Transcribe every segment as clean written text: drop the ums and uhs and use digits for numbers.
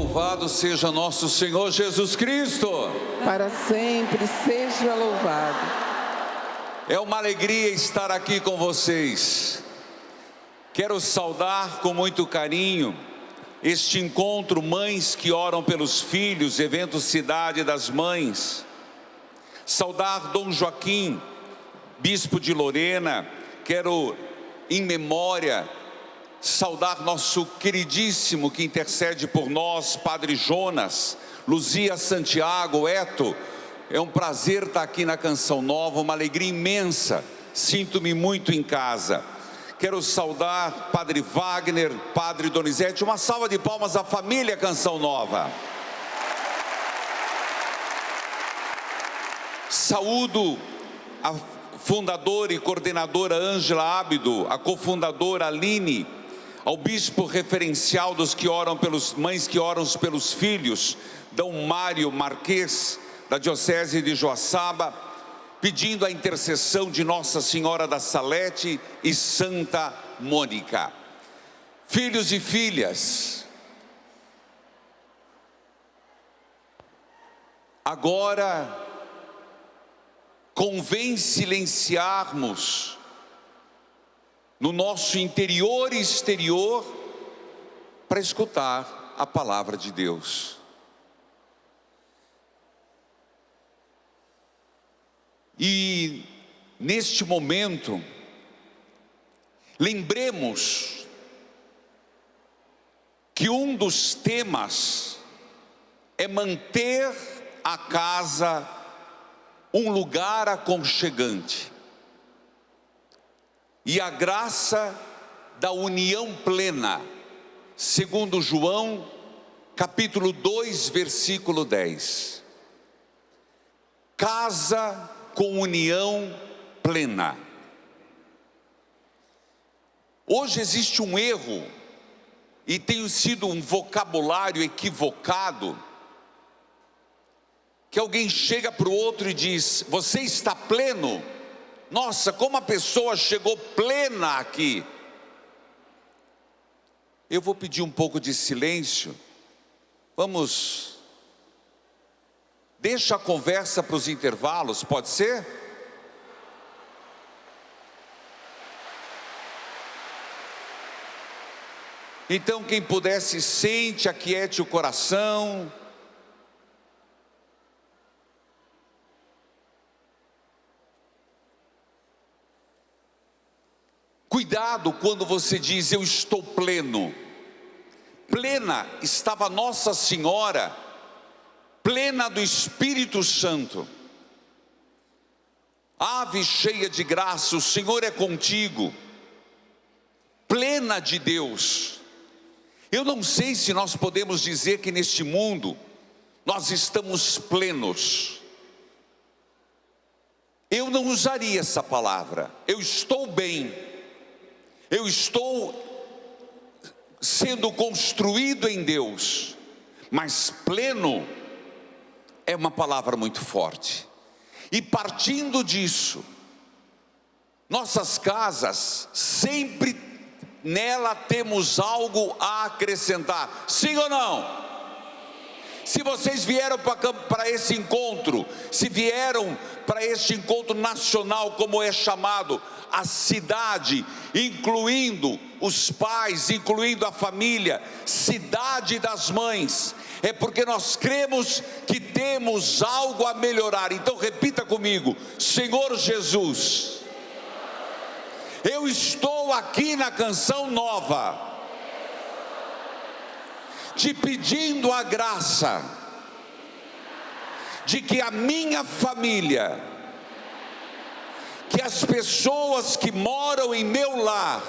Louvado seja nosso Senhor Jesus Cristo. Para sempre seja louvado. É uma alegria estar aqui com vocês. Quero saudar com muito carinho este encontro Mães que Oram pelos Filhos, evento Cidade das Mães. Saudar Dom Joaquim, bispo de Lorena. Quero, em memória, saudar nosso queridíssimo que intercede por nós, Padre Jonas, Luzia Santiago, Eto. É um prazer estar aqui na Canção Nova, uma alegria imensa. Sinto-me muito em casa. Quero saudar Padre Wagner, Padre Donizete. Uma salva de palmas à família Canção Nova. Saúdo a fundadora e coordenadora Ângela Ábido, a cofundadora Aline, ao bispo referencial dos que oram pelos mães que oram pelos filhos, Dom Mário Marques, da Diocese de Joaçaba, pedindo a intercessão de Nossa Senhora da Salete e Santa Mônica. Filhos e filhas, agora convém silenciarmos no nosso interior e exterior para escutar a palavra de Deus. E neste momento, lembremos que um dos temas é manter a casa um lugar aconchegante. E a graça da união plena, segundo João, capítulo 2, versículo 10. Casa com união plena. Hoje existe um erro, e tem sido um vocabulário equivocado, que alguém chega para o outro e diz: você está pleno? Nossa, como a pessoa chegou plena aqui. Eu vou pedir um pouco de silêncio. Deixa a conversa para os intervalos, pode ser? Então quem pudesse, sente, aquiete o coração. Cuidado quando você diz eu estou pleno. Plena estava Nossa Senhora, plena do Espírito Santo. Ave cheia de graça, o Senhor é contigo. Plena de Deus. Eu não sei se nós podemos dizer que neste mundo nós estamos plenos. Eu não usaria essa palavra. Eu estou bem. Eu estou sendo construído em Deus, mas pleno é uma palavra muito forte. E partindo disso, nossas casas, sempre nela temos algo a acrescentar, sim ou não? Se vocês vieram para esse encontro, se vieram para este encontro nacional, como é chamado, a cidade, incluindo os pais, incluindo a família, cidade das mães, é porque nós cremos que temos algo a melhorar. Então repita comigo: Senhor Jesus, eu estou aqui na Canção Nova, te pedindo a graça de que a minha família, que as pessoas que moram em meu lar,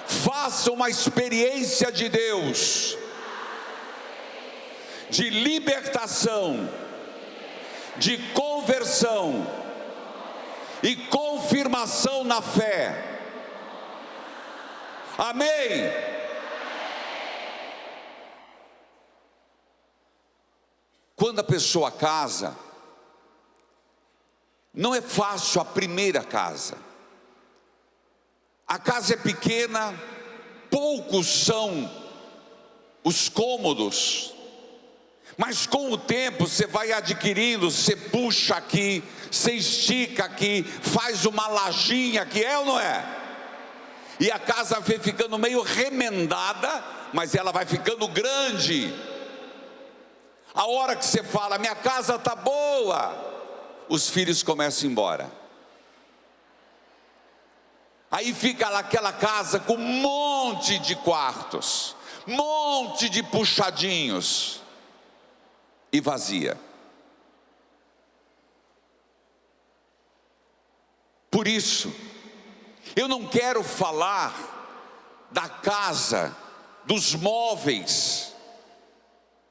façam uma experiência de Deus, de libertação, de conversão e confirmação na fé. Amém? Quando a pessoa casa, não é fácil a primeira casa. A casa é pequena, poucos são os cômodos. Mas com o tempo você vai adquirindo, você puxa aqui, você estica aqui, faz uma lajinha aqui, é ou não é? E a casa vai ficando meio remendada, mas ela vai ficando grande. A hora que você fala, minha casa está boa, os filhos começam a ir embora. Aí fica lá aquela casa com um monte de quartos, monte de puxadinhos, e vazia. Por isso, eu não quero falar da casa, dos móveis,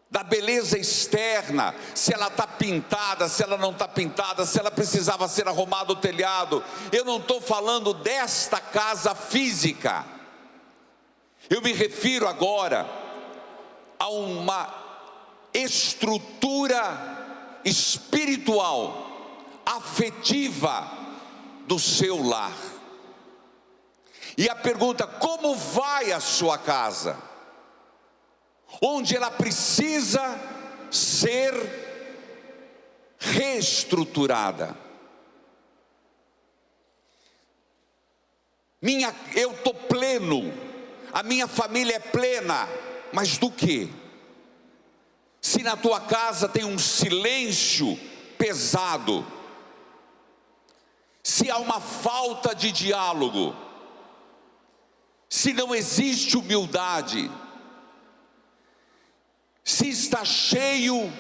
da beleza externa, se ela está pintada, se ela não está pintada, se ela precisava ser arrumado o telhado. Eu não estou falando desta casa física. Eu me refiro agora a uma estrutura espiritual, afetiva do seu lar. E a pergunta: como vai a sua casa? Onde ela precisa ser reestruturada. Eu estou pleno, a minha família é plena, mas do quê? Se na tua casa tem um silêncio pesado, se há uma falta de diálogo, se não existe humildade, se está cheio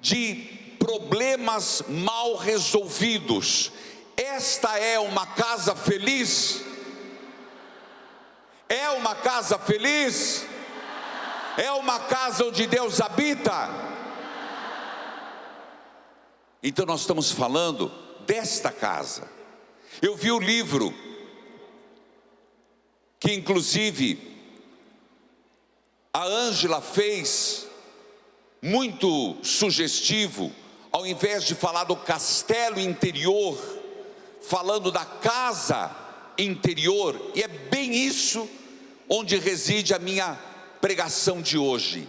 de problemas mal resolvidos, esta é uma casa feliz? É uma casa feliz? É uma casa onde Deus habita? Então nós estamos falando desta casa. Eu vi o livro, que inclusive a Ângela fez, muito sugestivo, ao invés de falar do castelo interior, falando da casa interior, e é bem isso onde reside a minha pregação de hoje.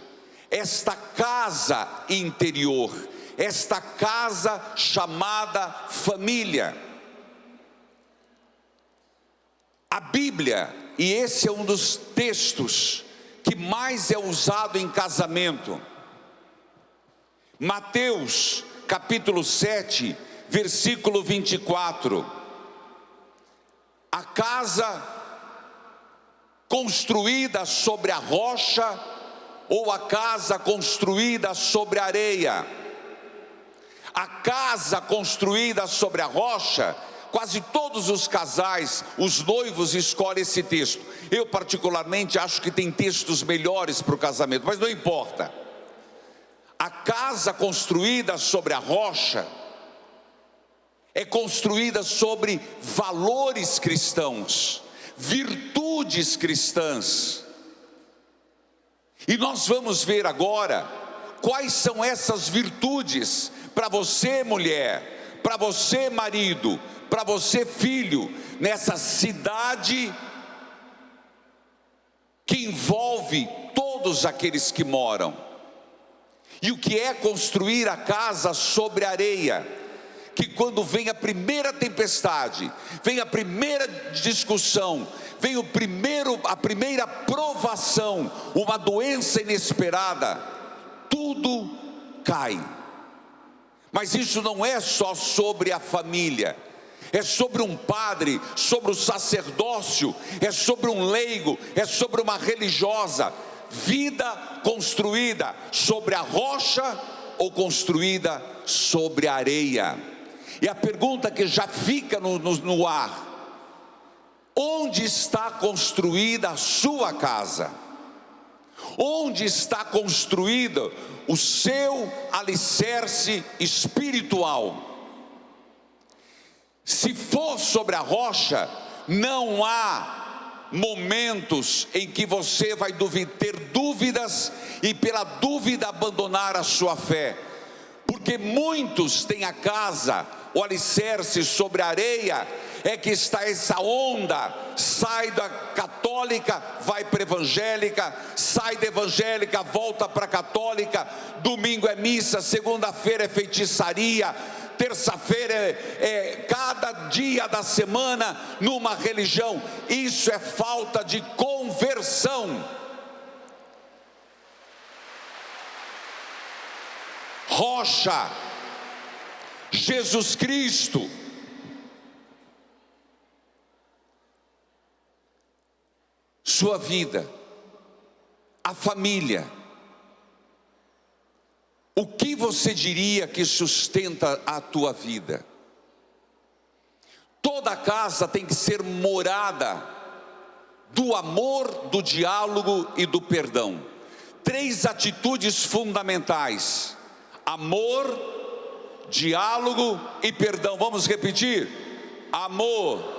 Esta casa interior, esta casa chamada família. A Bíblia, e esse é um dos textos que mais é usado em casamento, Mateus capítulo 7, versículo 24. A casa construída sobre a rocha, ou a casa construída sobre a areia? A casa construída sobre a rocha, quase todos os casais, os noivos escolhem esse texto. Eu particularmente acho que tem textos melhores para o casamento, mas não importa. A casa construída sobre a rocha é construída sobre valores cristãos, virtudes cristãs. E nós vamos ver agora quais são essas virtudes para você, mulher, para você, marido, para você, filho, nessa cidade que envolve todos aqueles que moram. E o que é construir a casa sobre areia? Que quando vem a primeira tempestade, vem a primeira discussão, vem a primeira provação, uma doença inesperada, tudo cai. Mas isso não é só sobre a família, é sobre um padre, sobre o sacerdócio, é sobre um leigo, é sobre uma religiosa. Vida construída sobre a rocha ou construída sobre a areia? E a pergunta que já fica no ar: onde está construída a sua casa? Onde está construído o seu alicerce espiritual? Se for sobre a rocha, não há momentos em que você vai ter dúvidas e pela dúvida abandonar a sua fé, porque muitos têm a casa, o alicerce sobre a areia, é que está essa onda, sai da católica, vai para evangélica, sai da evangélica, volta para a católica, domingo é missa, segunda-feira é feitiçaria, terça-feira é cada dia da semana numa religião. Isso é falta de conversão. Rocha, Jesus Cristo. Sua vida, a família. O que você diria que sustenta a tua vida? Toda casa tem que ser morada do amor, do diálogo e do perdão. 3 atitudes fundamentais: amor, diálogo e perdão. Vamos repetir? Amor.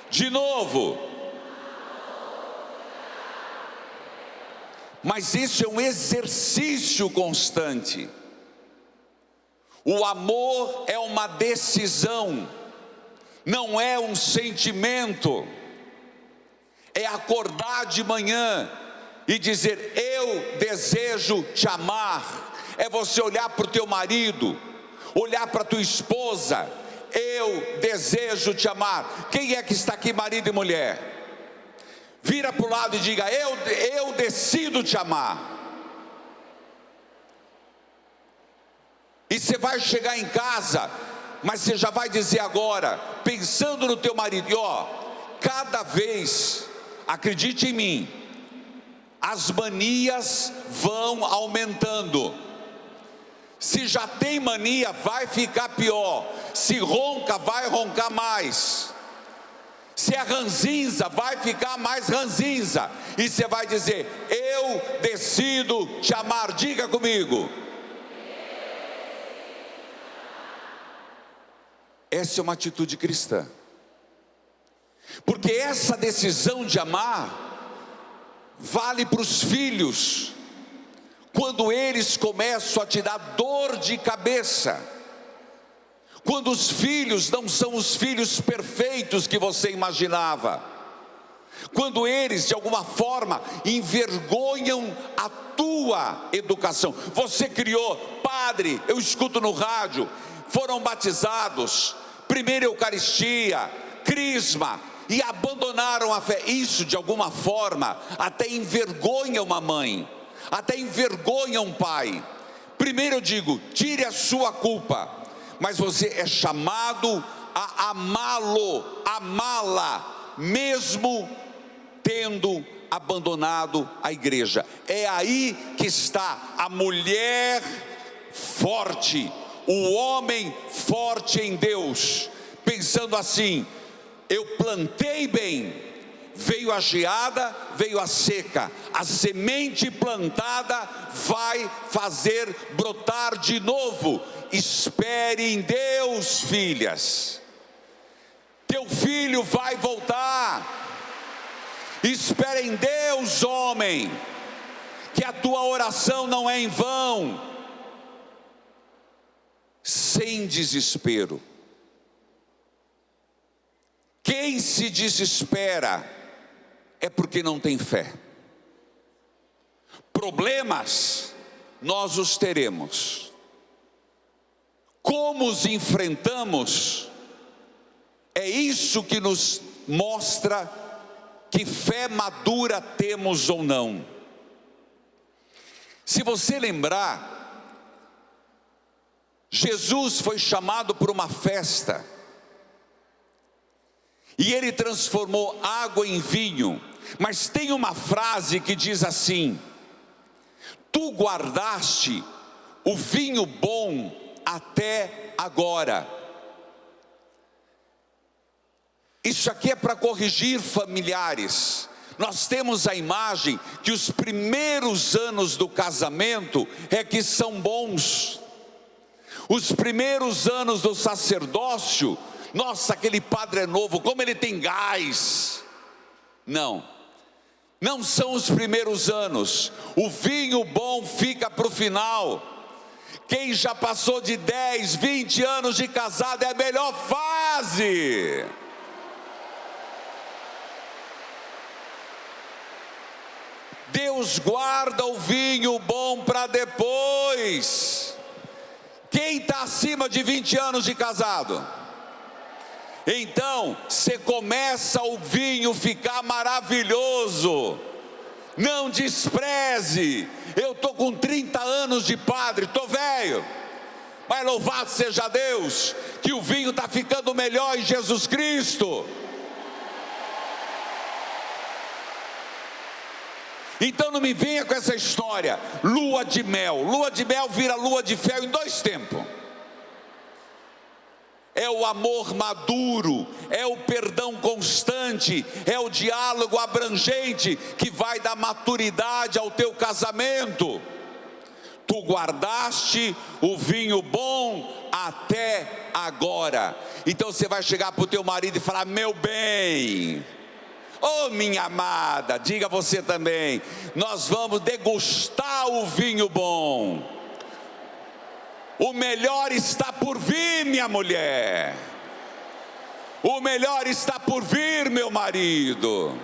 De novo. Mas isso é um exercício constante. O amor é uma decisão, não é um sentimento. É acordar de manhã e dizer: eu desejo te amar. É você olhar para o teu marido, olhar para a tua esposa: eu desejo te amar. Quem é que está aqui, marido e mulher? Vira para o lado e diga: eu decido te amar. E você vai chegar em casa, mas você já vai dizer agora, pensando no teu marido: e cada vez, acredite em mim, as manias vão aumentando. Se já tem mania, vai ficar pior. Se ronca, vai roncar mais. Se é ranzinza, vai ficar mais ranzinza. E você vai dizer: eu decido te amar. Diga comigo. Essa é uma atitude cristã. Porque essa decisão de amar vale para os filhos, quando eles começam a te dar dor de cabeça. Quando os filhos não são os filhos perfeitos que você imaginava. Quando eles de alguma forma envergonham a tua educação. Você criou, padre, eu escuto no rádio, foram batizados, primeira Eucaristia, crisma, e abandonaram a fé. Isso de alguma forma até envergonha uma mãe, até envergonha um pai. Primeiro eu digo: tire a sua culpa. Mas você é chamado a amá-lo, amá-la, mesmo tendo abandonado a igreja. É aí que está a mulher forte, o homem forte em Deus, pensando assim: eu plantei bem, veio a geada, veio a seca, a semente plantada vai fazer brotar de novo. Espere em Deus, filhas. Teu filho vai voltar. Espere em Deus, homem, que a tua oração não é em vão. Sem desespero. Quem se desespera é porque não tem fé. Problemas nós os teremos. Como os enfrentamos, é isso que nos mostra que fé madura temos ou não. Se você lembrar, Jesus foi chamado por uma festa, e ele transformou água em vinho, mas tem uma frase que diz assim: tu guardaste o vinho bom até agora. Isso aqui é para corrigir familiares. Nós temos a imagem que os primeiros anos do casamento é que são bons. Os primeiros anos do sacerdócio, nossa, aquele padre é novo, como ele tem gás. Não são os primeiros anos. O vinho bom fica para o final. Quem já passou de 10, 20 anos de casado é a melhor fase. Deus guarda o vinho bom para depois. Quem está acima de 20 anos de casado? Então, você começa o vinho ficar maravilhoso. Não despreze. Eu estou com 30 anos de padre, estou velho. Mas louvado seja Deus, que o vinho está ficando melhor em Jesus Cristo. Então não me venha com essa história, lua de mel. Lua de mel vira lua de fel em 2 tempos. É o amor maduro, é o perdão constante, é o diálogo abrangente que vai dar maturidade ao teu casamento. Tu guardaste o vinho bom até agora. Então você vai chegar para o teu marido e falar: meu bem, oh minha amada, diga você também, nós vamos degustar o vinho bom. O melhor está por vir, minha mulher. O melhor está por vir, meu marido.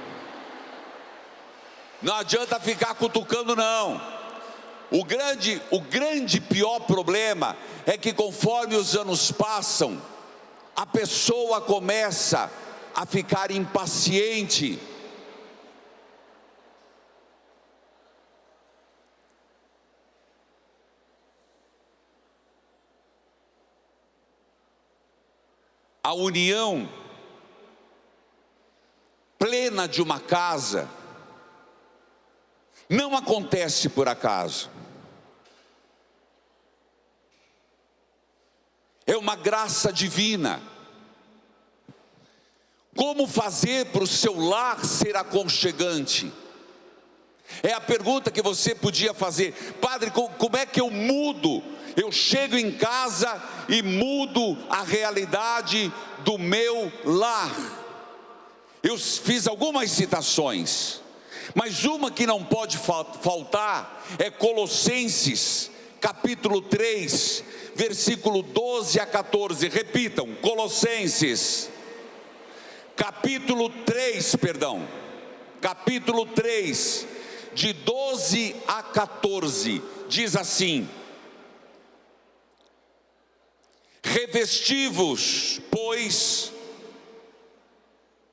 Não adianta ficar cutucando, não. O grande pior problema é que conforme os anos passam, a pessoa começa a ficar impaciente. A união plena de uma casa não acontece por acaso. É uma graça divina. Como fazer para o seu lar ser aconchegante? É a pergunta que você podia fazer: padre, como é que eu mudo? Eu chego em casa e mudo a realidade do meu lar. Eu fiz algumas citações, mas uma que não pode faltar é Colossenses, capítulo 3, versículo 12 a 14. Repitam: Colossenses, capítulo 3, de 12 a 14, diz assim: revesti-vos, pois,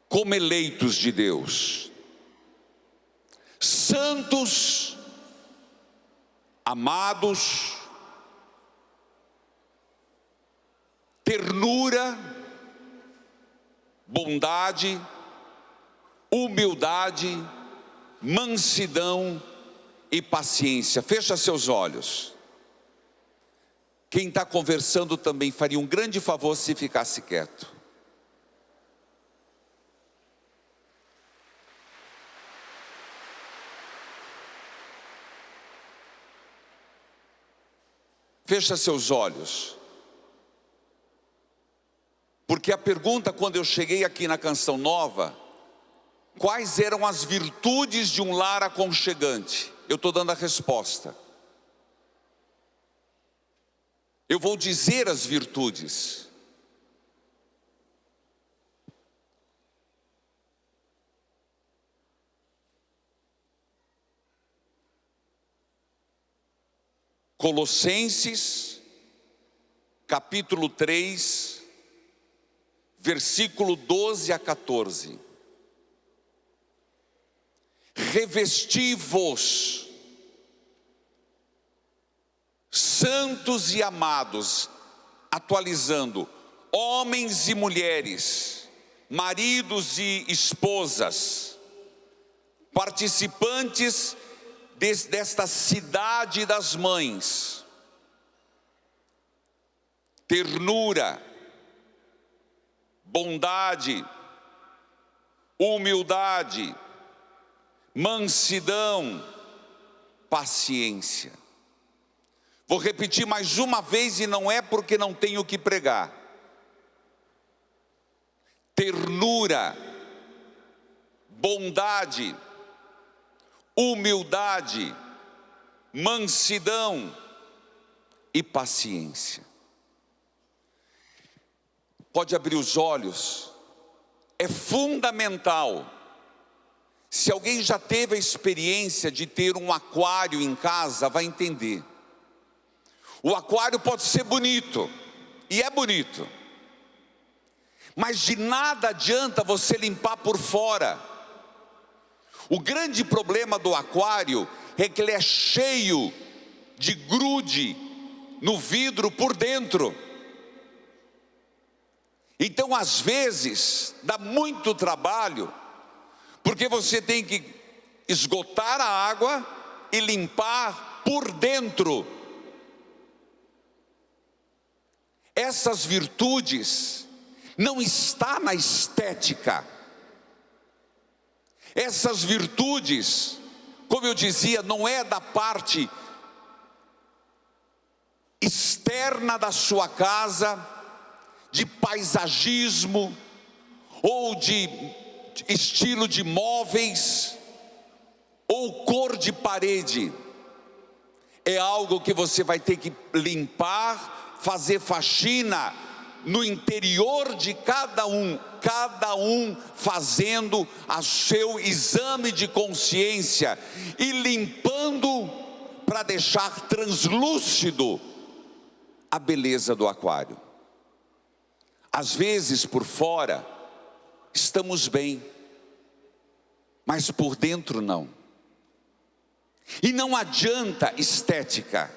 como eleitos de Deus, santos, amados, ternura, bondade, humildade, mansidão e paciência. Fecha seus olhos. Quem está conversando também faria um grande favor se ficasse quieto. Fecha seus olhos. Porque a pergunta, quando eu cheguei aqui na Canção Nova, quais eram as virtudes de um lar aconchegante? Eu estou dando a resposta. Eu vou dizer as virtudes. Colossenses, capítulo 3, versículo 12 a 14. Revesti-vos, santos e amados, atualizando, homens e mulheres, maridos e esposas, participantes desta cidade das mães, ternura, bondade, humildade, mansidão, paciência. Vou repetir mais uma vez, e não é porque não tenho o que pregar. Ternura, bondade, humildade, mansidão, e paciência. Pode abrir os olhos. É fundamental. Se alguém já teve a experiência de ter um aquário em casa, vai entender. O aquário pode ser bonito, e é bonito, mas de nada adianta você limpar por fora. O grande problema do aquário é que ele é cheio de grude no vidro por dentro. Então às vezes dá muito trabalho, porque você tem que esgotar a água e limpar por dentro. Essas virtudes não estão na estética. Essas virtudes, como eu dizia, não é da parte externa da sua casa, de paisagismo, ou de estilo de móveis, ou cor de parede. É algo que você vai ter que limpar, fazer faxina no interior de cada um fazendo o seu exame de consciência e limpando para deixar translúcido a beleza do aquário. Às vezes por fora estamos bem, mas por dentro não. E não adianta estética,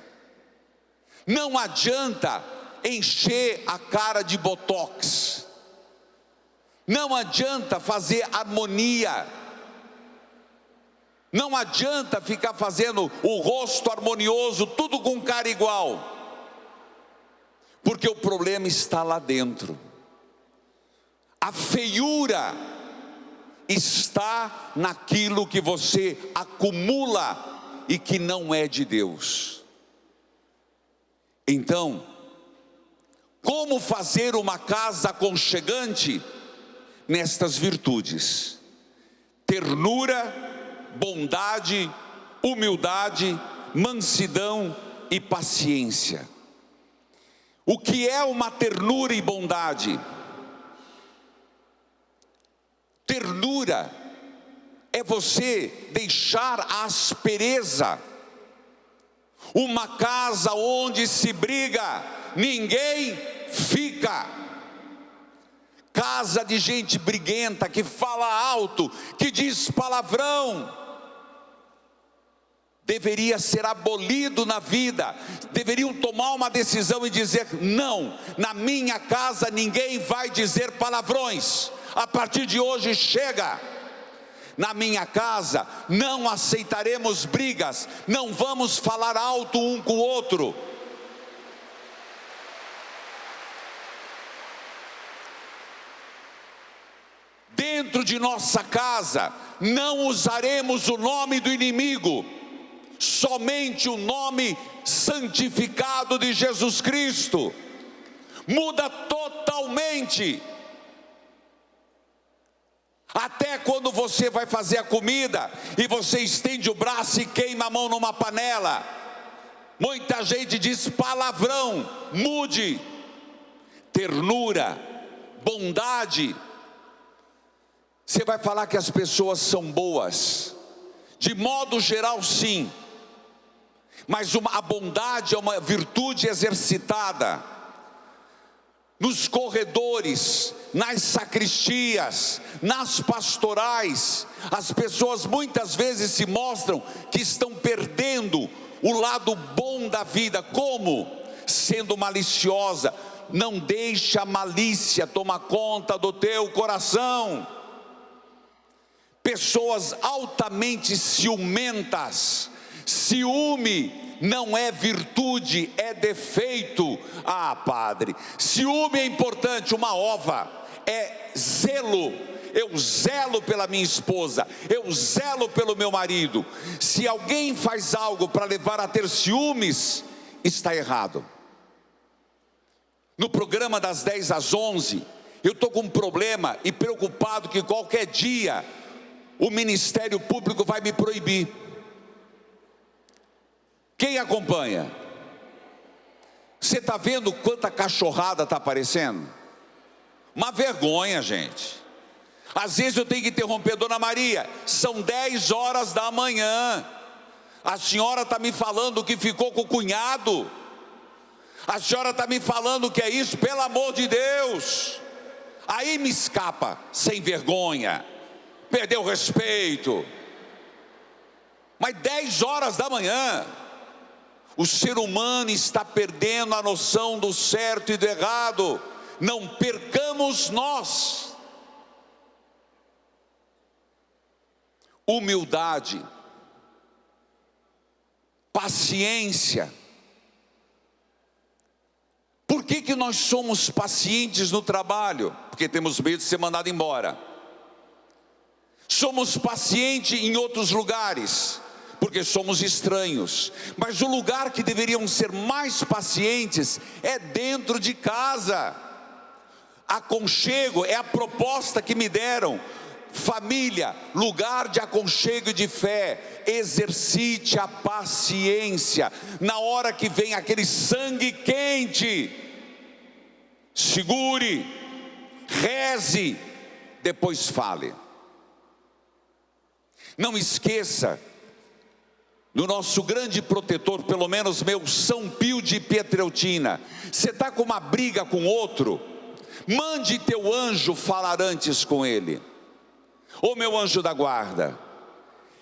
não adianta encher a cara de botox, não adianta fazer harmonia, não adianta ficar fazendo o rosto harmonioso, tudo com cara igual, porque o problema está lá dentro. A feiura está naquilo que você acumula e que não é de Deus. Então, como fazer uma casa aconchegante? Nestas virtudes: ternura, bondade, humildade, mansidão e paciência. O que é uma ternura e bondade? Ternura é você deixar a aspereza. Uma casa onde se briga, ninguém fica. Casa de gente briguenta, que fala alto, que diz palavrão, deveria ser abolido na vida. Deveriam tomar uma decisão e dizer: não, na minha casa ninguém vai dizer palavrões. A partir de hoje chega. Na minha casa não aceitaremos brigas, não vamos falar alto um com o outro. Dentro de nossa casa não usaremos o nome do inimigo, somente o nome santificado de Jesus Cristo. Muda totalmente. Até quando você vai fazer a comida e você estende o braço e queima a mão numa panela, muita gente diz palavrão. Mude. Ternura, bondade. Você vai falar que as pessoas são boas, de modo geral sim, mas a bondade é uma virtude exercitada. Nos corredores, nas sacristias, nas pastorais, as pessoas muitas vezes se mostram que estão perdendo o lado bom da vida. Como? Sendo maliciosa. Não deixe a malícia tomar conta do teu coração. Pessoas altamente ciumentas. Ciúme não é virtude, é defeito. Ah, padre, ciúme é importante. Uma ova é zelo. Eu zelo pela minha esposa, eu zelo pelo meu marido. Se alguém faz algo para levar a ter ciúmes, está errado. No programa das 10 às 11, eu estou com um problema e preocupado que qualquer dia o Ministério Público vai me proibir. Quem acompanha? Você está vendo quanta cachorrada está aparecendo? Uma vergonha, gente. Às vezes eu tenho que interromper, Dona Maria, são 10 horas da manhã. A senhora está me falando que ficou com o cunhado. A senhora está me falando que é isso, pelo amor de Deus. Aí me escapa, sem vergonha, perdeu o respeito. Mas 10 horas da manhã, o ser humano está perdendo a noção do certo e do errado. Não percamos nós. Humildade, paciência. Por que nós somos pacientes no trabalho? Porque temos medo de ser mandado embora. Somos pacientes em outros lugares, porque somos estranhos. Mas o lugar que deveríamos ser mais pacientes é dentro de casa. Aconchego é a proposta que me deram. Família, lugar de aconchego e de fé. Exercite a paciência. Na hora que vem aquele sangue quente, segure, reze, depois fale. Não esqueça do nosso grande protetor, pelo menos meu, São Pio de Pietrelcina. Você está com uma briga com outro, mande teu anjo falar antes com ele. Ô meu anjo da guarda,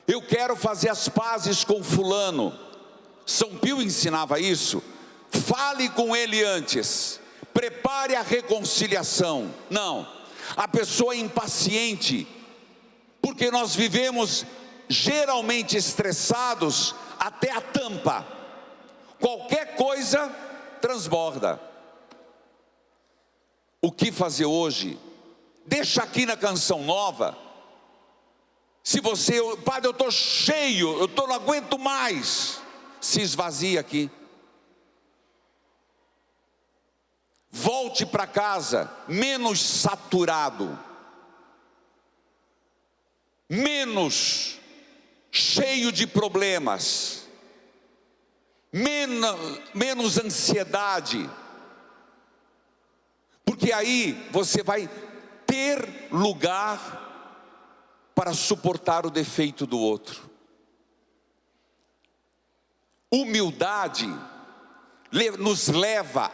eu quero fazer as pazes com fulano. São Pio ensinava isso. Fale com ele antes, prepare a reconciliação. Não, a pessoa é impaciente, porque nós vivemos geralmente estressados até a tampa. Qualquer coisa transborda. O que fazer hoje? Deixa aqui na Canção Nova. Se você, padre, eu estou cheio, não aguento mais, se esvazia aqui. Volte para casa menos saturado, menos cheio de problemas, menos ansiedade, porque aí você vai ter lugar para suportar o defeito do outro. Humildade nos leva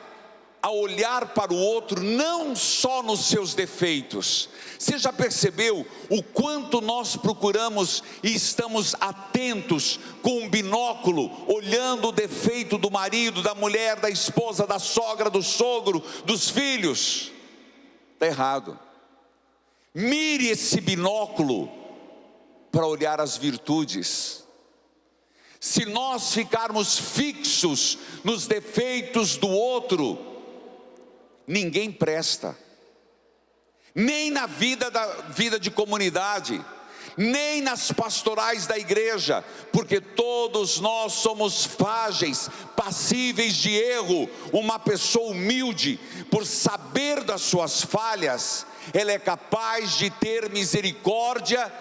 a olhar para o outro não só nos seus defeitos. Você já percebeu o quanto nós procuramos e estamos atentos com um binóculo, olhando o defeito do marido, da mulher, da esposa, da sogra, do sogro, dos filhos? Está errado. Mire esse binóculo para olhar as virtudes. Se nós ficarmos fixos nos defeitos do outro, ninguém presta, nem na vida de comunidade, nem nas pastorais da igreja, porque todos nós somos frágeis, passíveis de erro. Uma pessoa humilde, por saber das suas falhas, ela é capaz de ter misericórdia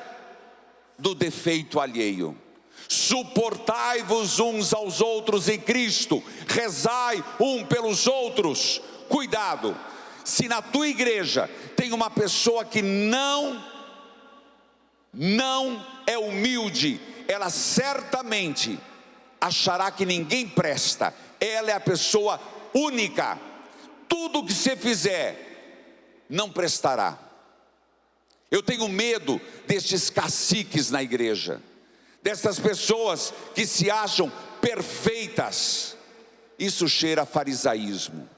do defeito alheio. Suportai-vos uns aos outros em Cristo, rezai um pelos outros. Cuidado, se na tua igreja tem uma pessoa que não é humilde, ela certamente achará que ninguém presta. Ela é a pessoa única. Tudo que você fizer não prestará. Eu tenho medo destes caciques na igreja, dessas pessoas que se acham perfeitas. Isso cheira a farisaísmo.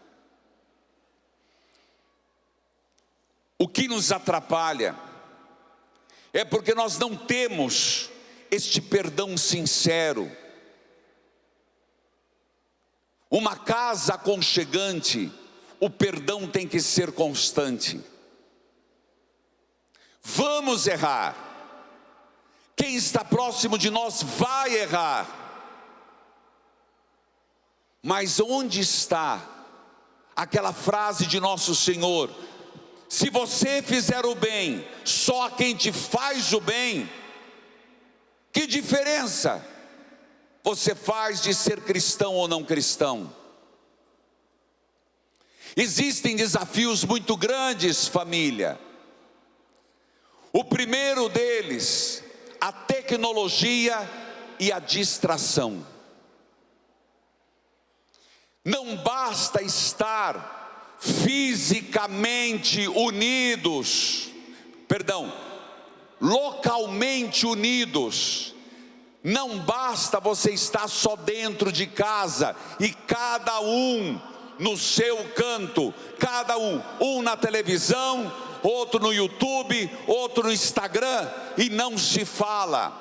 O que nos atrapalha é porque nós não temos este perdão sincero. Uma casa aconchegante, o perdão tem que ser constante. Vamos errar. Quem está próximo de nós vai errar. Mas onde está aquela frase de nosso Senhor: se você fizer o bem só a quem te faz o bem, que diferença você faz de ser cristão ou não cristão? Existem desafios muito grandes, família. O primeiro deles, a tecnologia e a distração. Não basta estar fisicamente unidos, localmente unidos. Não basta você estar só dentro de casa e cada um no seu canto, cada um na televisão, outro no YouTube, outro no Instagram, e não se fala.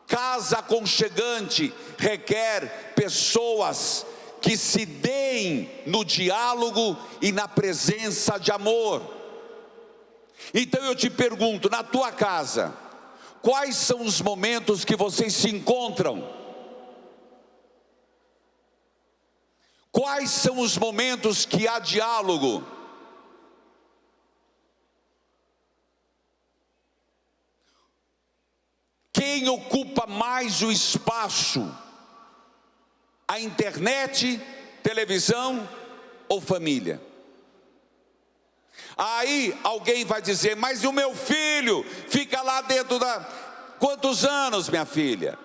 Casa aconchegante requer pessoas que se deem no diálogo e na presença de amor. Então eu te pergunto, na tua casa, quais são os momentos que vocês se encontram? Quais são os momentos que há diálogo? Quem ocupa mais o espaço? A internet, televisão ou família? Aí alguém vai dizer, mas o meu filho fica lá dentro da... Quantos anos, minha filha?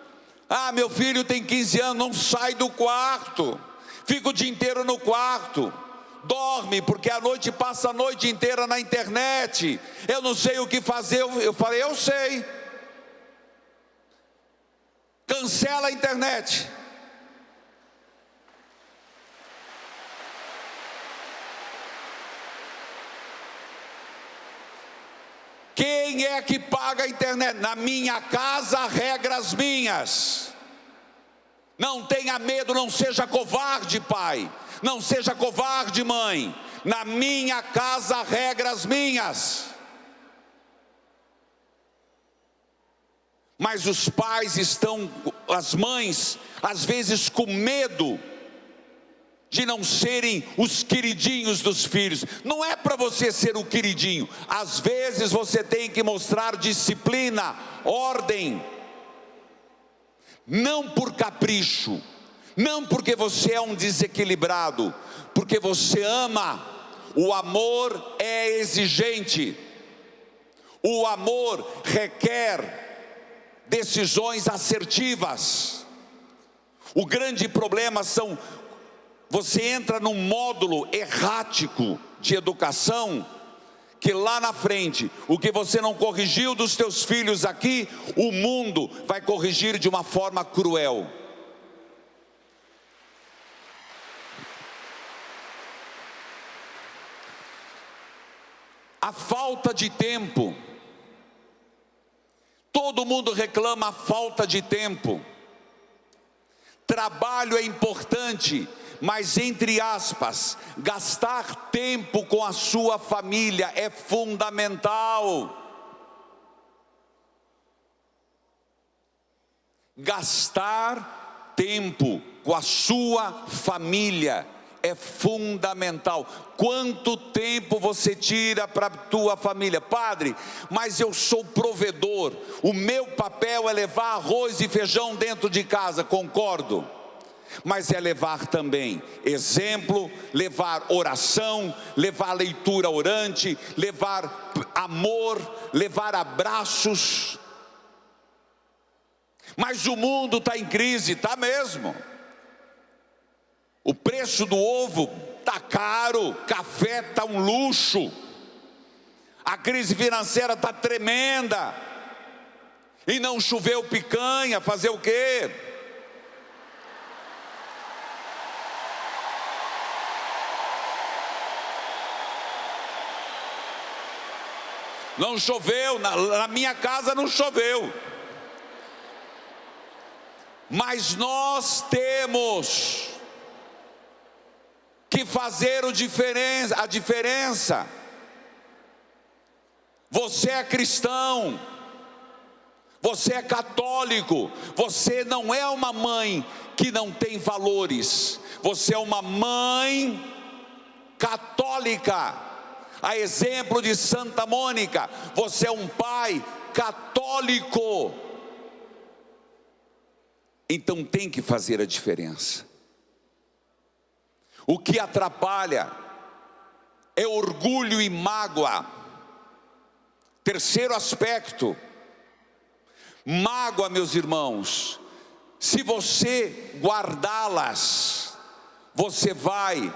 Ah, meu filho tem 15 anos, não sai do quarto. Fica o dia inteiro no quarto. Dorme, porque à noite passa a noite inteira na internet. Eu não sei o que fazer. Eu falei, eu sei. Cancela a internet. Quem é que paga a internet? Na minha casa, regras minhas. Não tenha medo, não seja covarde, pai. Não seja covarde, mãe. Na minha casa, regras minhas. Mas os pais estão, as mães, às vezes com medo de não serem os queridinhos dos filhos. Não é para você ser o queridinho. Às vezes você tem que mostrar disciplina, ordem. Não por capricho, não porque você é um desequilibrado, porque você ama. O amor é exigente. O amor requer decisões assertivas. O grande problema são... Você entra num módulo errático de educação, que lá na frente, o que você não corrigiu dos teus filhos aqui, o mundo vai corrigir de uma forma cruel. A falta de tempo. Todo mundo reclama a falta de tempo. Trabalho é importante, mas entre aspas, gastar tempo com a sua família é fundamental. Gastar tempo com a sua família é fundamental. Quanto tempo você tira para a tua família? Padre, mas eu sou provedor, o meu papel é levar arroz e feijão dentro de casa. Concordo. Mas é levar também exemplo, levar oração, levar leitura orante, levar amor, levar abraços. Mas o mundo está em crise, está mesmo. O preço do ovo está caro, café está um luxo, a crise financeira está tremenda, e não choveu picanha, fazer o quê? Não choveu, na minha casa não choveu. Mas nós temos que fazer a diferença. Você é cristão, você é católico, você não é uma mãe que não tem valores, você é uma mãe católica, a exemplo de Santa Mônica. Você é um pai católico, então tem que fazer a diferença. O que atrapalha é orgulho e mágoa. Terceiro aspecto, mágoa, meus irmãos, se você guardá-las, você vai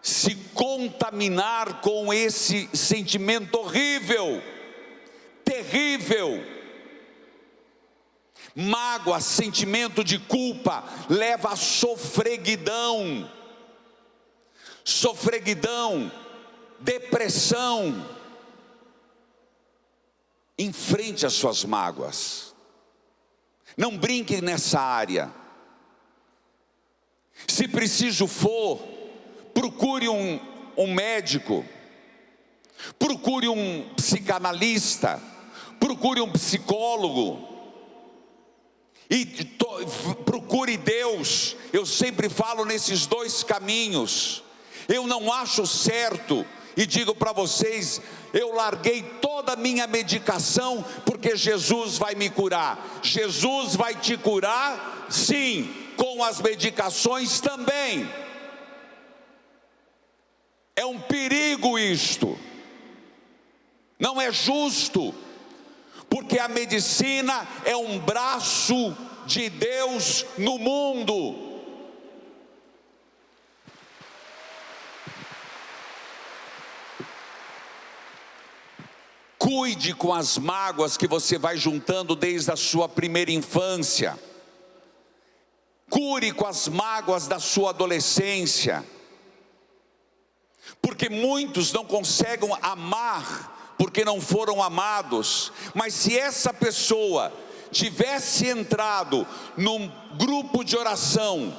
se contaminar com esse sentimento horrível, terrível. Mágoa, sentimento de culpa, leva a sofreguidão, depressão. Enfrente as suas mágoas, não brinque nessa área. Se preciso for, procure um médico, procure um psicanalista, procure um psicólogo, e procure Deus. Eu sempre falo nesses dois caminhos. Eu não acho certo, e digo para vocês, eu larguei toda a minha medicação, porque Jesus vai me curar. Jesus vai te curar, sim, com as medicações também. É um perigo isto, não é justo, porque a medicina é um braço de Deus no mundo. Cuide com as mágoas que você vai juntando desde a sua primeira infância. Cure com as mágoas da sua adolescência. Porque muitos não conseguem amar porque não foram amados. Mas se essa pessoa tivesse entrado num grupo de oração,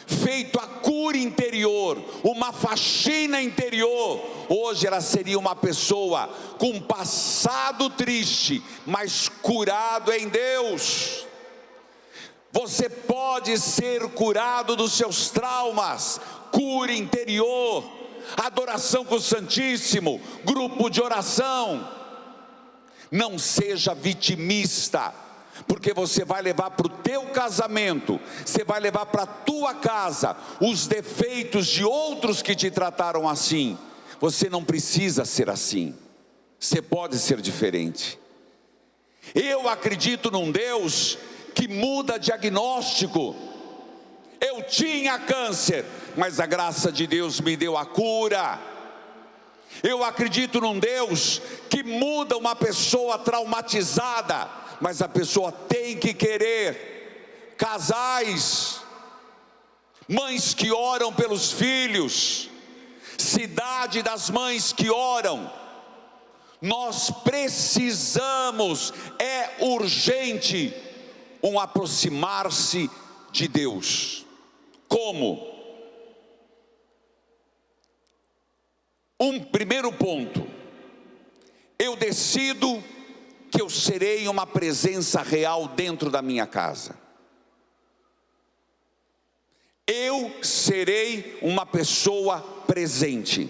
feito a cura interior, uma faxina interior, hoje ela seria uma pessoa com um passado triste, mas curado em Deus. Você pode ser curado dos seus traumas, cura interior, adoração com o Santíssimo, grupo de oração. Não seja vitimista, porque você vai levar para o teu casamento, você vai levar para a tua casa os defeitos de outros que te trataram assim. Você não precisa ser assim, você pode ser diferente. Eu acredito num Deus que muda diagnóstico. Eu tinha câncer, mas a graça de Deus me deu a cura. Eu acredito num Deus que muda uma pessoa traumatizada, mas a pessoa tem que querer. Casais, mães que oram pelos filhos, cidade das mães que oram. Nós precisamos, é urgente, um aproximar-se de Deus. Como? Primeiro ponto, eu decido que eu serei uma presença real dentro da minha casa. Eu serei uma pessoa presente.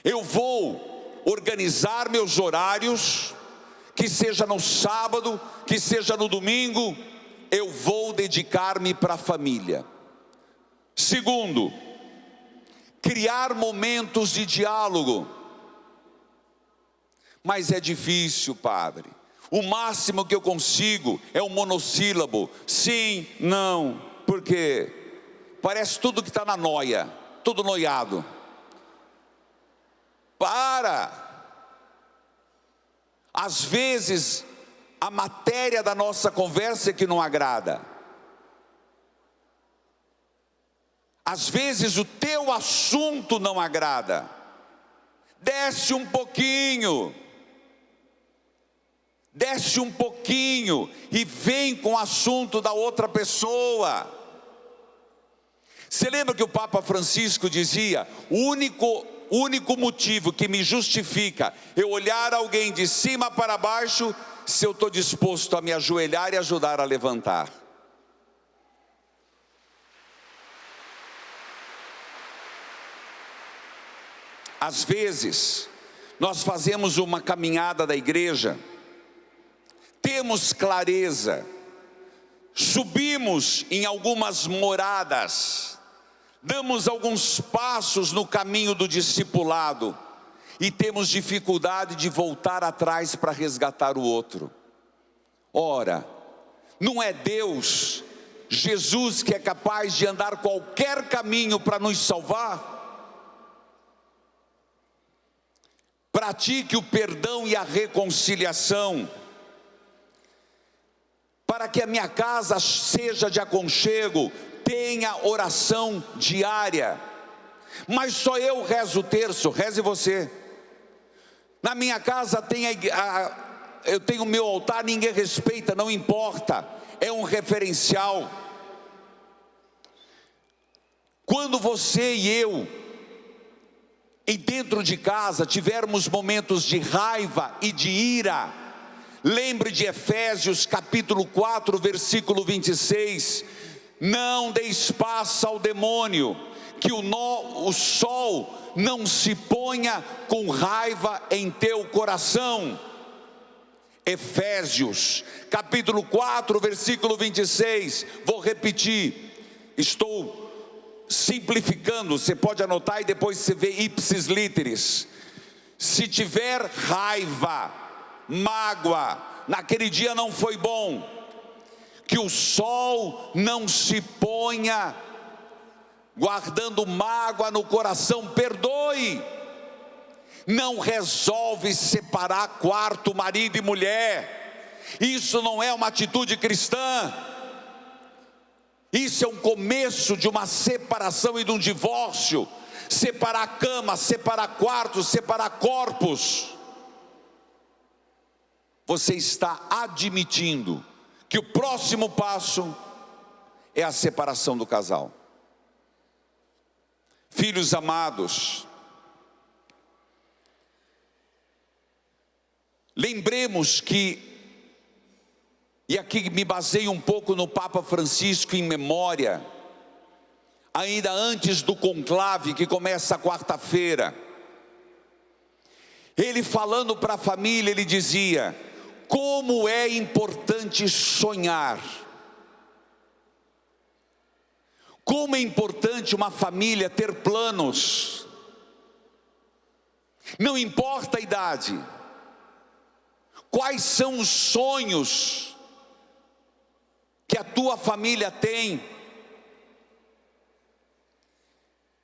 Eu vou organizar meus horários, que seja no sábado, que seja no domingo, eu vou dedicar-me para a família. Segundo, criar momentos de diálogo. Mas é difícil, padre. O máximo que eu consigo é um monossílabo. Sim, não. Porque parece tudo que está na noia, tudo noiado. Às vezes a matéria da nossa conversa é que não agrada. Às vezes o teu assunto não agrada. Desce um pouquinho e vem com o assunto da outra pessoa. Você lembra que o Papa Francisco dizia: o único motivo que me justifica eu olhar alguém de cima para baixo, se eu estou disposto a me ajoelhar e ajudar a levantar. Às vezes, nós fazemos uma caminhada da igreja, temos clareza, subimos em algumas moradas, damos alguns passos no caminho do discipulado e temos dificuldade de voltar atrás para resgatar o outro. Ora, não é Deus, Jesus, que é capaz de andar qualquer caminho para nos salvar? Pratique o perdão e a reconciliação, para que a minha casa seja de aconchego. Tenha oração diária. Mas só eu rezo o terço, reze você. Na minha casa eu tenho o meu altar, ninguém respeita, não importa, é um referencial. Quando você e eu, e dentro de casa, tivermos momentos de raiva e de ira, lembre de Efésios capítulo 4, versículo 26, não dê espaço ao demônio, que o sol não se ponha com raiva em teu coração. Efésios capítulo 4, versículo 26, vou repetir, estou simplificando, você pode anotar e depois você vê ipsis literis. Se tiver raiva, mágoa, naquele dia não foi bom, que o sol não se ponha guardando mágoa no coração, perdoe. Não resolve separar quarto, marido e mulher, isso não é uma atitude cristã. Isso é um começo de uma separação e de um divórcio. Separar cama, separar quartos, separar corpos. Você está admitindo que o próximo passo é a separação do casal. Filhos amados, lembremos que, e aqui me baseio um pouco no Papa Francisco em memória, ainda antes do conclave que começa quarta-feira, ele falando para a família, ele dizia: como é importante sonhar, como é importante uma família ter planos, não importa a idade. Quais são os sonhos que a tua família tem?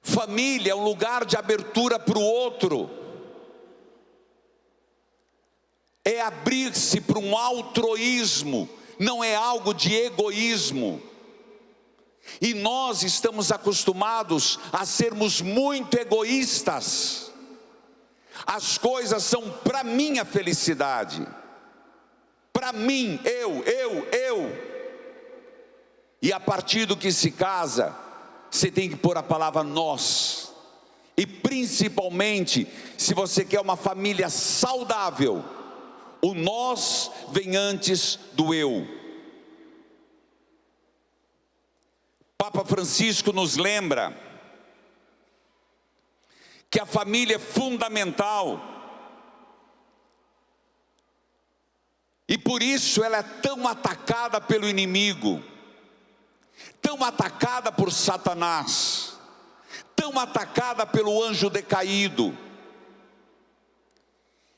Família é um lugar de abertura para o outro, é abrir-se para um altruísmo, não é algo de egoísmo. E nós estamos acostumados a sermos muito egoístas. As coisas são para minha felicidade, para mim, eu. E a partir do que se casa, você tem que pôr a palavra nós. E principalmente, se você quer uma família saudável, o nós vem antes do eu. Papa Francisco nos lembra que a família é fundamental, e por isso ela é tão atacada pelo inimigo, tão atacada por Satanás, tão atacada pelo anjo decaído.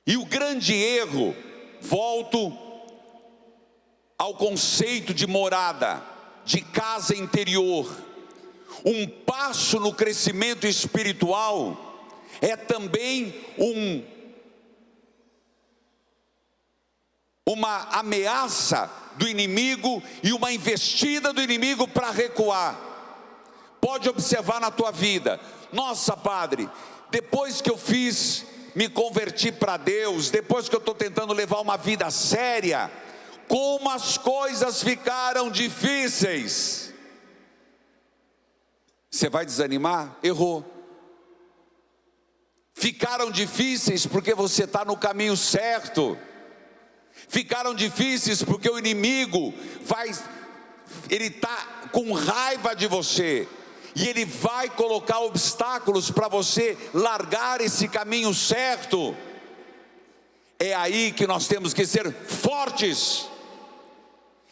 E o grande erro, volto ao conceito de morada, de casa interior, um passo no crescimento espiritual é também uma ameaça do inimigo e uma investida do inimigo para recuar. Pode observar na tua vida: nossa, padre, depois que eu me converti para Deus, depois que eu estou tentando levar uma vida séria, como as coisas ficaram difíceis. Você vai desanimar? Errou. Ficaram difíceis porque você está no caminho certo. Ficaram difíceis porque o inimigo ele está com raiva de você, e ele vai colocar obstáculos para você largar esse caminho certo. É aí que nós temos que ser fortes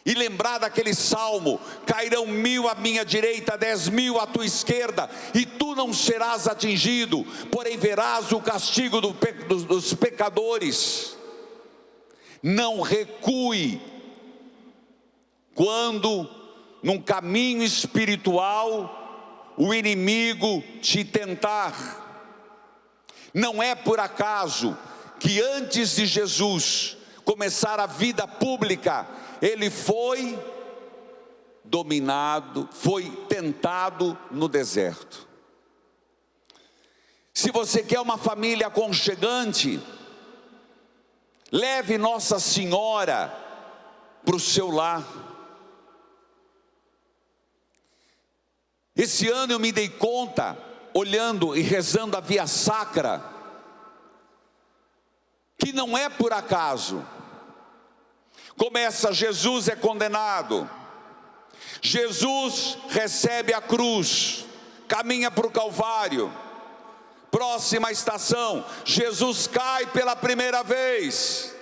e lembrar daquele salmo: cairão 1000 à minha direita, 10.000 à tua esquerda, e tu não serás atingido, porém verás o castigo dos pecadores. Não recue quando num caminho espiritual o inimigo te tentar. Não é por acaso que antes de Jesus começar a vida pública, ele foi tentado no deserto. Se você quer uma família aconchegante, leve Nossa Senhora para o seu lar. Esse ano eu me dei conta, olhando e rezando a Via Sacra, que não é por acaso. Começa: Jesus é condenado, Jesus recebe a cruz, caminha para o Calvário. Próxima estação, Jesus cai pela primeira vez.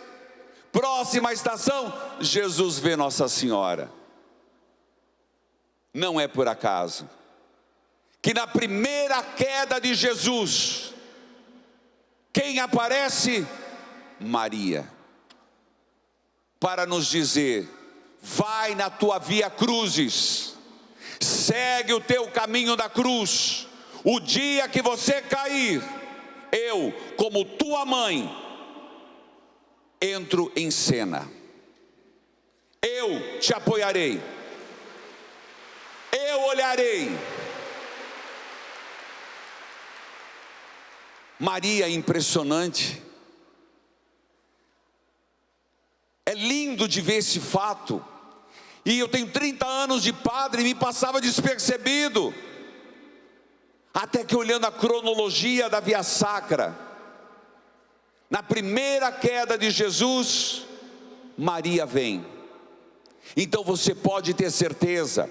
Próxima estação, Jesus vê Nossa Senhora. Não é por acaso que na primeira queda de Jesus, quem aparece? Maria, para nos dizer: vai na tua via cruzes, segue o teu caminho da cruz. O dia que você cair, eu, como tua mãe, entro em cena. Eu te apoiarei, eu olharei. Maria é impressionante. É lindo de ver esse fato. E eu tenho 30 anos de padre e me passava despercebido. Até que, olhando a cronologia da Via Sacra, na primeira queda de Jesus, Maria vem. Então você pode ter certeza: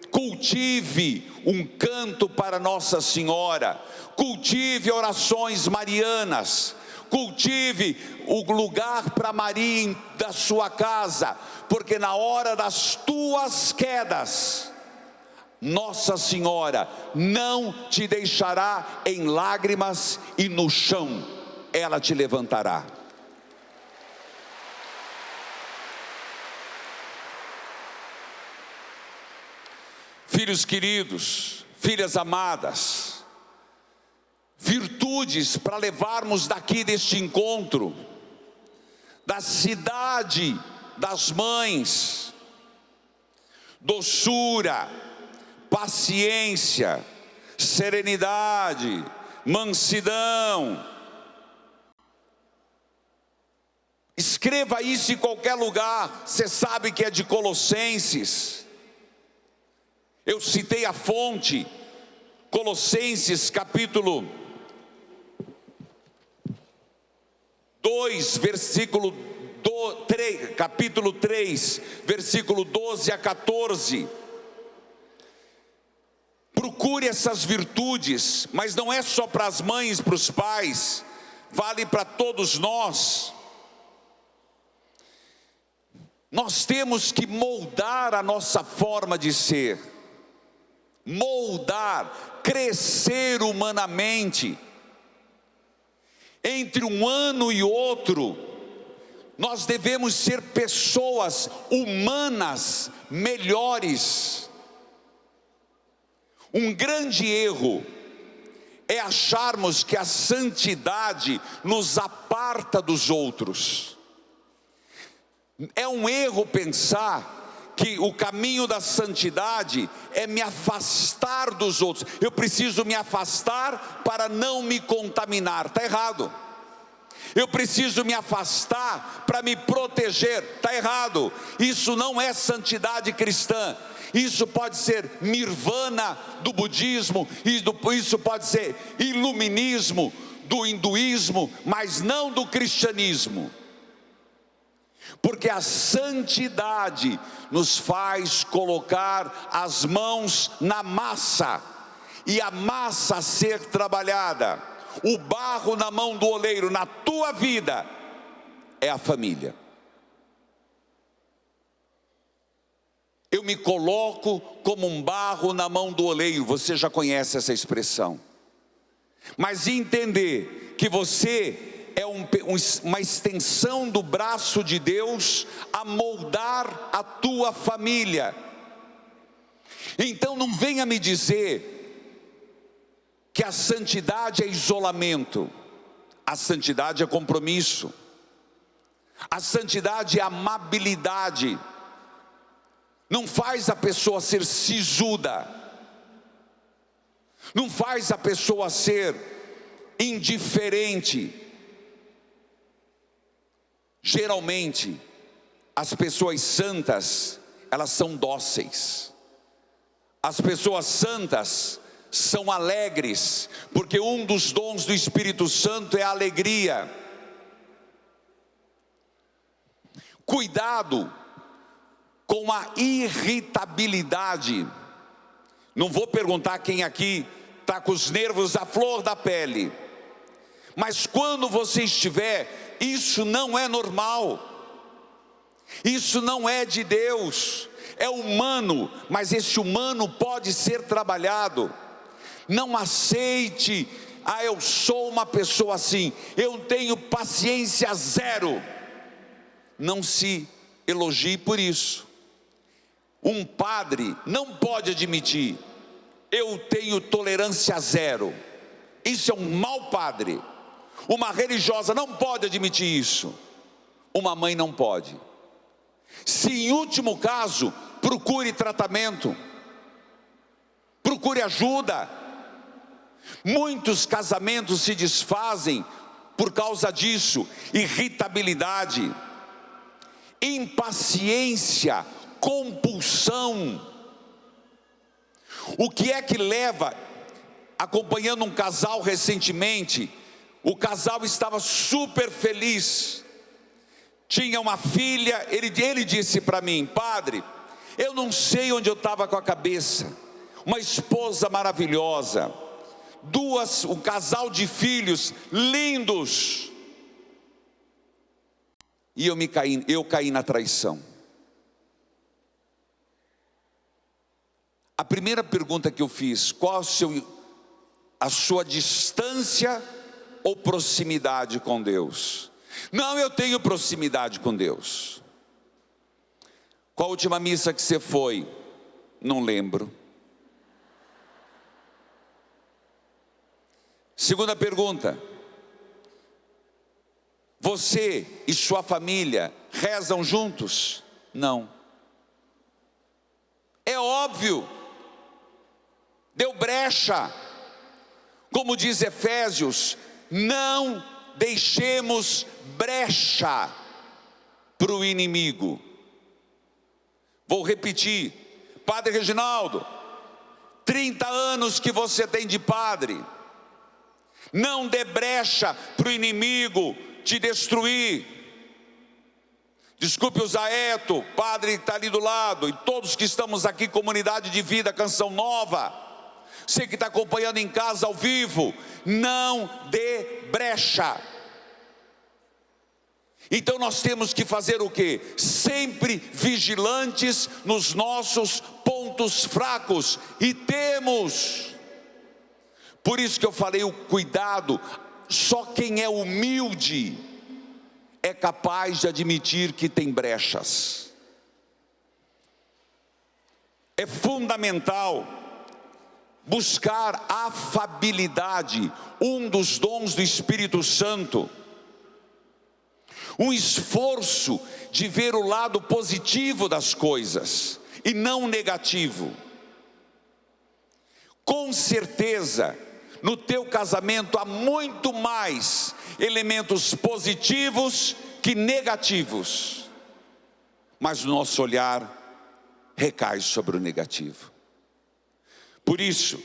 cultive um canto para Nossa Senhora, cultive orações marianas, cultive o lugar para Maria da sua casa, porque na hora das tuas quedas, Nossa Senhora não te deixará em lágrimas e no chão ela te levantará. Filhos queridos, filhas amadas, virtudes para levarmos daqui deste encontro, da cidade das mães: doçura, paciência, serenidade, mansidão. Escreva isso em qualquer lugar. Você sabe que é de Colossenses. Eu citei a fonte, Colossenses capítulo 2, capítulo 3, versículo 12 a 14. Procure essas virtudes, mas não é só para as mães, para os pais, vale para todos nós. Nós temos que moldar a nossa forma de ser, moldar, crescer humanamente. Entre um ano e outro, nós devemos ser pessoas humanas melhores. Um grande erro é acharmos que a santidade nos aparta dos outros. É um erro pensar que o caminho da santidade é me afastar dos outros. Eu preciso me afastar para não me contaminar. Está errado. Eu preciso me afastar para me proteger. Está errado. Isso não é santidade cristã. Isso pode ser nirvana do budismo, isso pode ser iluminismo do hinduísmo, mas não do cristianismo. Porque a santidade nos faz colocar as mãos na massa, e a massa ser trabalhada. O barro na mão do oleiro na tua vida é a família. Eu me coloco como um barro na mão do oleiro. Você já conhece essa expressão. Mas entender que você é uma extensão do braço de Deus a moldar a tua família. Então não venha me dizer que a santidade é isolamento. A santidade é compromisso. A santidade é amabilidade. Não faz a pessoa ser sisuda. Não faz a pessoa ser indiferente. Geralmente, as pessoas santas, elas são dóceis. As pessoas santas são alegres, porque um dos dons do Espírito Santo é a alegria. Cuidado com a irritabilidade. Não vou perguntar quem aqui está com os nervos à flor da pele, mas quando você estiver, isso não é normal, isso não é de Deus, é humano, mas esse humano pode ser trabalhado. Não aceite, eu sou uma pessoa assim, eu tenho paciência zero. Não se elogie por isso. Um padre não pode admitir, eu tenho tolerância zero. Isso é um mau padre. Uma religiosa não pode admitir isso. Uma mãe não pode. Se em último caso, procure tratamento, procure ajuda. Muitos casamentos se desfazem por causa disso. Irritabilidade, impaciência, compulsão. O que é que leva? Acompanhando um casal recentemente, o casal estava super feliz, tinha uma filha. Ele disse para mim: padre, eu não sei onde eu estava com a cabeça, uma esposa maravilhosa, um casal de filhos lindos, e eu caí na traição. A primeira pergunta que eu fiz: qual a sua distância ou proximidade com Deus? Não, eu tenho proximidade com Deus. Qual a última missa que você foi? Não lembro. Segunda pergunta: você e sua família rezam juntos? Não. É óbvio, deu brecha. Como diz Efésios, não deixemos brecha para o inimigo. Vou repetir, Padre Reginaldo, 30 anos que você tem de padre, não dê brecha para o inimigo te destruir. Desculpe o Zaeto, padre que está ali do lado, e todos que estamos aqui, Comunidade de Vida, Canção Nova, você que está acompanhando em casa ao vivo, não dê brecha. Então nós temos que fazer o quê? Sempre vigilantes nos nossos pontos fracos, e temos. Por isso que eu falei o cuidado. Só quem é humilde é capaz de admitir que tem brechas. É fundamental buscar afabilidade, um dos dons do Espírito Santo. Um esforço de ver o lado positivo das coisas e não negativo. Com certeza, no teu casamento há muito mais elementos positivos que negativos, mas o nosso olhar recai sobre o negativo. Por isso,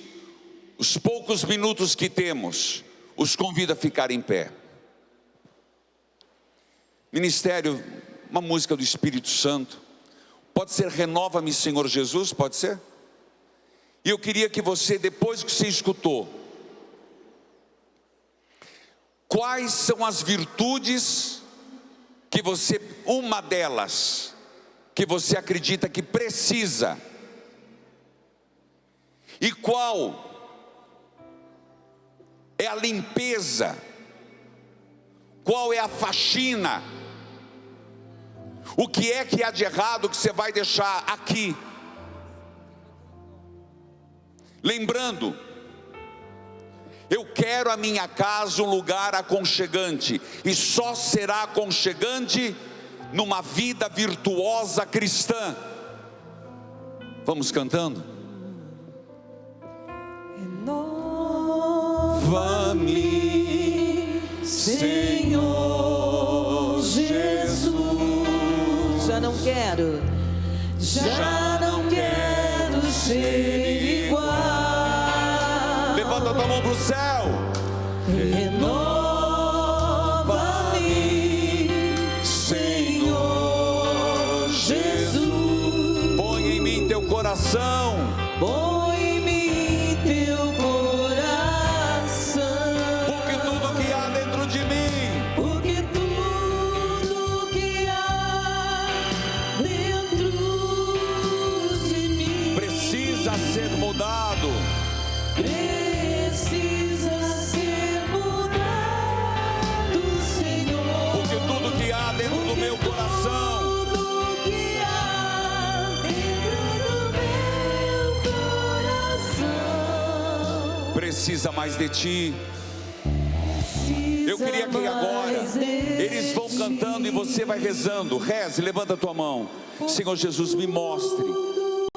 os poucos minutos que temos, os convido a ficar em pé. Ministério, uma música do Espírito Santo, pode ser Renova-me, Senhor Jesus, pode ser? E eu queria que você, depois que você escutou, quais são as virtudes que você, uma delas, que você acredita que precisa? E qual é a limpeza? Qual é a faxina? O que é que há de errado que você vai deixar aqui? Lembrando, eu quero a minha casa um lugar aconchegante, e só será aconchegante numa vida virtuosa cristã. Vamos cantando? Renova-me, Senhor Jesus. Já não quero ser igual. Levanta a tua mão para o céu. Renova-me, Senhor Jesus. Põe em mim teu coração. Põe em mim teu coração. Porque tudo que há dentro de mim, Porque tudo que há dentro de mim precisa ser mudado. precisa ser mudado, Senhor. Porque tudo que há dentro do meu coração Tudo que há dentro do meu coração precisa mais de ti. Eu queria que agora eles vão cantando e você vai rezando. Reze, levanta a tua mão. Senhor Jesus, me mostre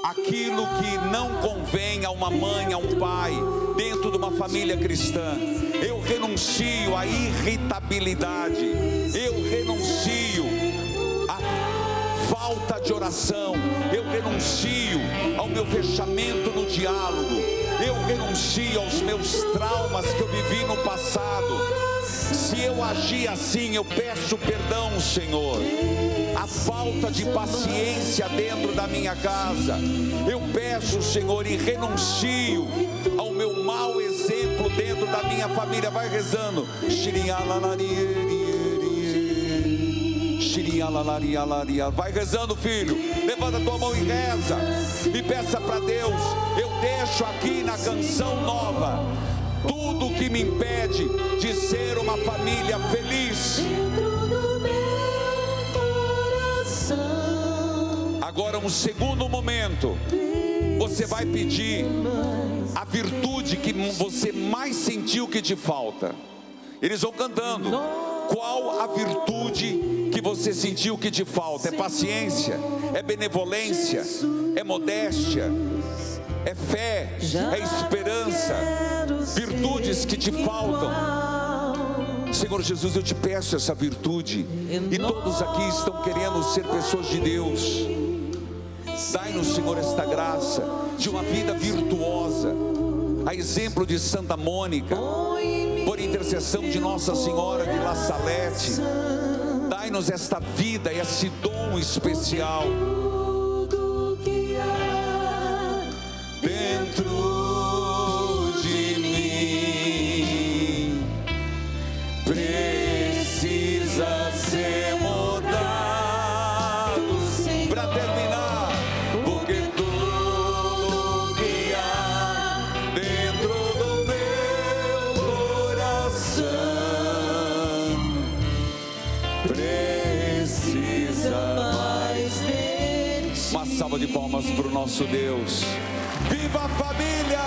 aquilo que não convém a uma mãe, a um pai, dentro de uma família cristã. Eu renuncio à irritabilidade, eu renuncio à falta de oração, eu renuncio ao meu fechamento no diálogo, eu renuncio aos meus traumas que eu vivi no passado. Se eu agir assim, eu peço perdão, Senhor. A falta de paciência dentro da minha casa, eu peço, Senhor, e renuncio ao meu mau exemplo dentro da minha família. Vai rezando. Vai rezando, filho. Levanta a tua mão e reza. E peça para Deus. Eu deixo aqui na canção nova tudo que me impede de ser uma família feliz. dentro do meu coração. Agora, um segundo momento, você vai pedir a virtude que você mais sentiu que te falta. Eles vão cantando. Qual a virtude que você sentiu que te falta? É paciência? É benevolência? É modéstia? É fé? É esperança? Virtudes que te faltam. Senhor Jesus, eu te peço essa virtude. E todos aqui estão querendo ser pessoas de Deus. Dai-nos, Senhor, esta graça de uma vida virtuosa, a exemplo de Santa Mônica, por intercessão de Nossa Senhora de La Salete. Dai-nos esta vida, esse dom especial. Tudo que há Dentro de mim precisa ser mudado. Para terminar, porque tudo que há dentro do meu coração precisa mais de ti. Uma salva de palmas para o nosso Deus. Viva a família!